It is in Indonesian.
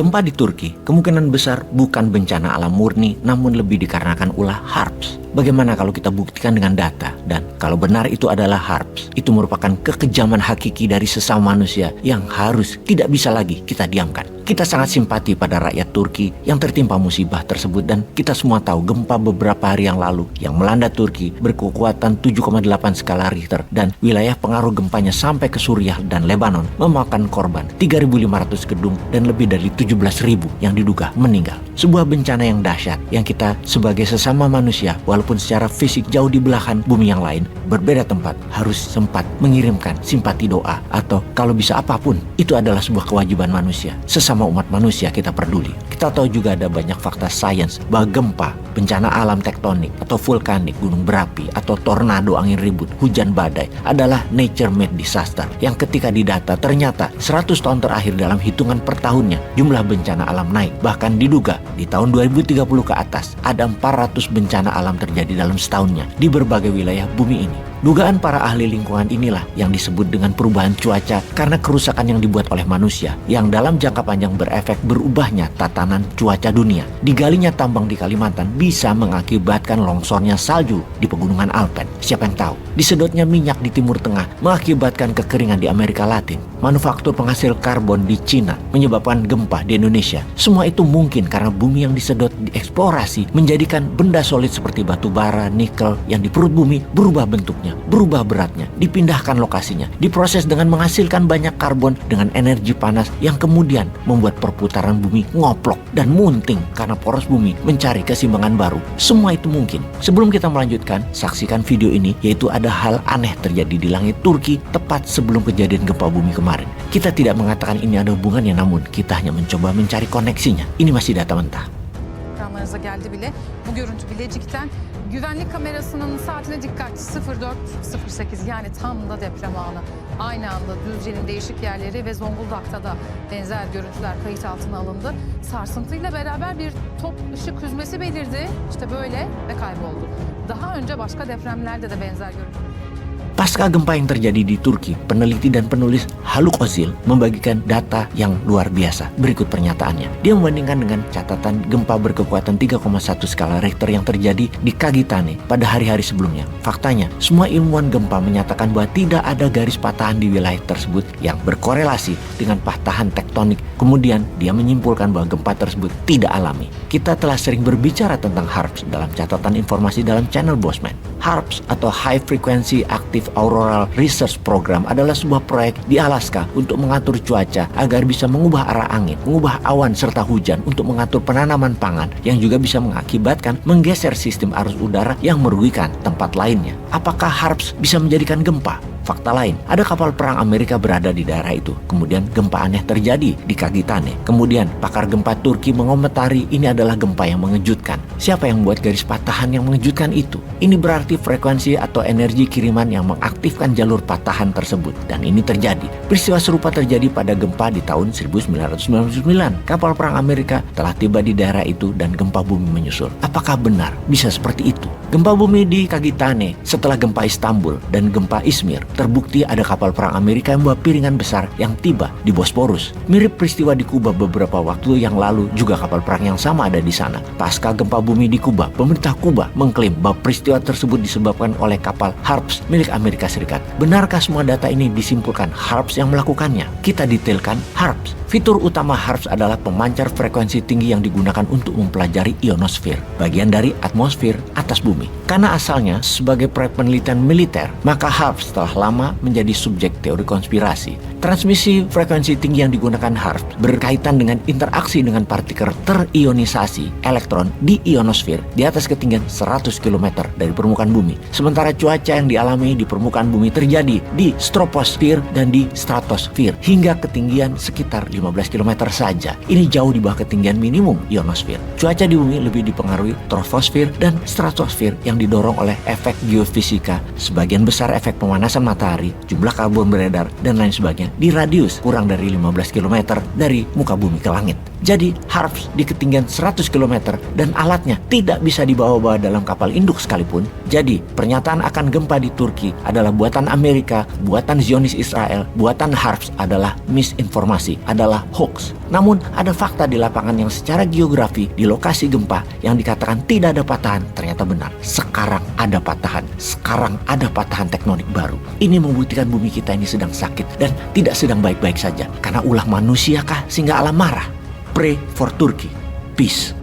Gempa di Turki kemungkinan besar bukan bencana alam murni, namun lebih dikarenakan ulah HARPS. Bagaimana kalau kita buktikan dengan data? Dan kalau benar itu adalah HARPS, itu merupakan kekejaman hakiki dari sesama manusia yang harus tidak bisa lagi kita diamkan. Kita sangat simpati pada rakyat Turki yang tertimpa musibah tersebut, dan kita semua tahu gempa beberapa hari yang lalu yang melanda Turki berkekuatan 7,8 skala Richter, dan wilayah pengaruh gempanya sampai ke Suriah dan Lebanon memakan korban 3.500 gedung dan lebih dari 17.000 yang diduga meninggal. Sebuah bencana yang dahsyat yang kita sebagai sesama manusia, walaupun secara fisik jauh di belahan bumi yang lain, berbeda tempat, harus sempat mengirimkan simpati doa, atau kalau bisa apapun, itu adalah sebuah kewajiban manusia. Sesama umat manusia kita peduli. Kita tahu juga ada banyak fakta sains bahwa gempa, bencana alam tektonik atau vulkanik, gunung berapi atau tornado, angin ribut, hujan badai adalah nature-made disaster yang ketika didata ternyata 100 tahun terakhir dalam hitungan per tahunnya jumlah bencana alam naik. Bahkan diduga di tahun 2030 ke atas ada 400 bencana alam terjadi dalam setahunnya di berbagai wilayah bumi ini. Dugaan para ahli lingkungan inilah yang disebut dengan perubahan cuaca karena kerusakan yang dibuat oleh manusia yang dalam jangka panjang berefek berubahnya tatanan cuaca dunia. Digalinya tambang di Kalimantan bisa mengakibatkan longsornya salju di pegunungan Alpen. Siapa yang tahu? Disedotnya minyak di Timur Tengah mengakibatkan kekeringan di Amerika Latin. Manufaktur penghasil karbon di Cina menyebabkan gempa di Indonesia. Semua itu mungkin karena bumi yang disedot dieksplorasi menjadikan benda solid seperti batu bara, nikel yang di perut bumi berubah bentuknya, berubah beratnya, dipindahkan lokasinya, diproses dengan menghasilkan banyak karbon dengan energi panas yang kemudian membuat perputaran bumi ngoplok dan munting karena poros bumi mencari keseimbangan baru. Semua itu mungkin. Sebelum kita melanjutkan, saksikan video ini, yaitu ada hal aneh terjadi di langit Turki tepat sebelum kejadian gempa bumi kemarin. Kita tidak mengatakan ini ada hubungannya, namun kita hanya mencoba mencari koneksinya. Ini masih data mentah. Ekranlarınıza geldi bile. Bu görüntü Bilecik'ten. Güvenlik kamerasının saatine dikkat, 04.08, yani tam da deprem anı. Aynı anda Düzce'nin değişik yerleri ve Zonguldak'ta da benzer görüntüler kayıt altına alındı. Sarsıntıyla beraber bir top ışık hüzmesi belirdi. İşte böyle ve kayboldu. Daha önce başka depremlerde de benzer görüntüler. Pasca gempa yang terjadi di Turki, peneliti dan penulis Haluk Özil membagikan data yang luar biasa. Berikut pernyataannya. Dia membandingkan dengan catatan gempa berkekuatan 3,1 skala Richter yang terjadi di Kagitane pada hari-hari sebelumnya. Faktanya, semua ilmuwan gempa menyatakan bahwa tidak ada garis patahan di wilayah tersebut yang berkorelasi dengan patahan tektonik. Kemudian, dia menyimpulkan bahwa gempa tersebut tidak alami. Kita telah sering berbicara tentang HARPS dalam catatan informasi dalam channel Bosman. HARPS atau High Frequency Active Auroral Research Program adalah sebuah proyek di Alaska untuk mengatur cuaca agar bisa mengubah arah angin, mengubah awan serta hujan, untuk mengatur penanaman pangan yang juga bisa mengakibatkan menggeser sistem arus udara yang merugikan tempat lainnya. Apakah HARPS bisa menjadikan gempa? Fakta lain, ada kapal perang Amerika berada di daerah itu. Kemudian gempa aneh terjadi di Kagitane. Kemudian pakar gempa Turki mengomentari ini adalah gempa yang mengejutkan. Siapa yang membuat garis patahan yang mengejutkan itu? Ini berarti frekuensi atau energi kiriman yang mengaktifkan jalur patahan tersebut. Dan ini terjadi. Peristiwa serupa terjadi pada gempa di tahun 1999. Kapal perang Amerika telah tiba di daerah itu dan gempa bumi menyusul. Apakah benar bisa seperti itu? Gempa bumi di Kagitane setelah gempa Istanbul dan gempa Izmir, terbukti ada kapal perang Amerika yang membawa piringan besar yang tiba di Bosporus. Mirip peristiwa di Kuba beberapa waktu yang lalu, juga kapal perang yang sama ada di sana. Pasca gempa bumi di Kuba, pemerintah Kuba mengklaim bahwa peristiwa tersebut disebabkan oleh kapal HARPS milik Amerika Serikat. Benarkah semua data ini disimpulkan HARPS yang melakukannya? Kita detailkan HARPS. Fitur utama HARPS adalah pemancar frekuensi tinggi yang digunakan untuk mempelajari ionosfer, bagian dari atmosfer atas bumi. Karena asalnya sebagai proyek penelitian militer, maka HARPS telah lama menjadi subjek teori konspirasi. Transmisi frekuensi tinggi yang digunakan HARPS berkaitan dengan interaksi dengan partikel terionisasi elektron di ionosfer di atas ketinggian 100 km dari permukaan bumi. Sementara cuaca yang dialami di permukaan bumi terjadi di troposfer dan di stratosfer hingga ketinggian sekitar 15 km saja. Ini jauh di bawah ketinggian minimum ionosfer. Cuaca di bumi lebih dipengaruhi troposfer dan stratosfer yang didorong oleh efek geofisika, sebagian besar efek pemanasan matahari, jumlah karbon beredar, dan lain sebagainya di radius kurang dari 15 km dari muka bumi ke langit. Jadi Harps di ketinggian 100 km dan alatnya tidak bisa dibawa-bawa dalam kapal induk sekalipun. Jadi pernyataan akan gempa di Turki adalah buatan Amerika, buatan Zionis Israel, buatan Harps adalah misinformasi, adalah hoax. Namun ada fakta di lapangan yang secara geografi di lokasi gempa yang dikatakan tidak ada patahan ternyata benar. Sekarang ada patahan, sekarang ada patahan tektonik baru. Ini membuktikan bumi kita ini sedang sakit dan tidak sedang baik-baik saja. Karena ulah manusiakah sehingga alam marah? Pray for Turkey. Peace.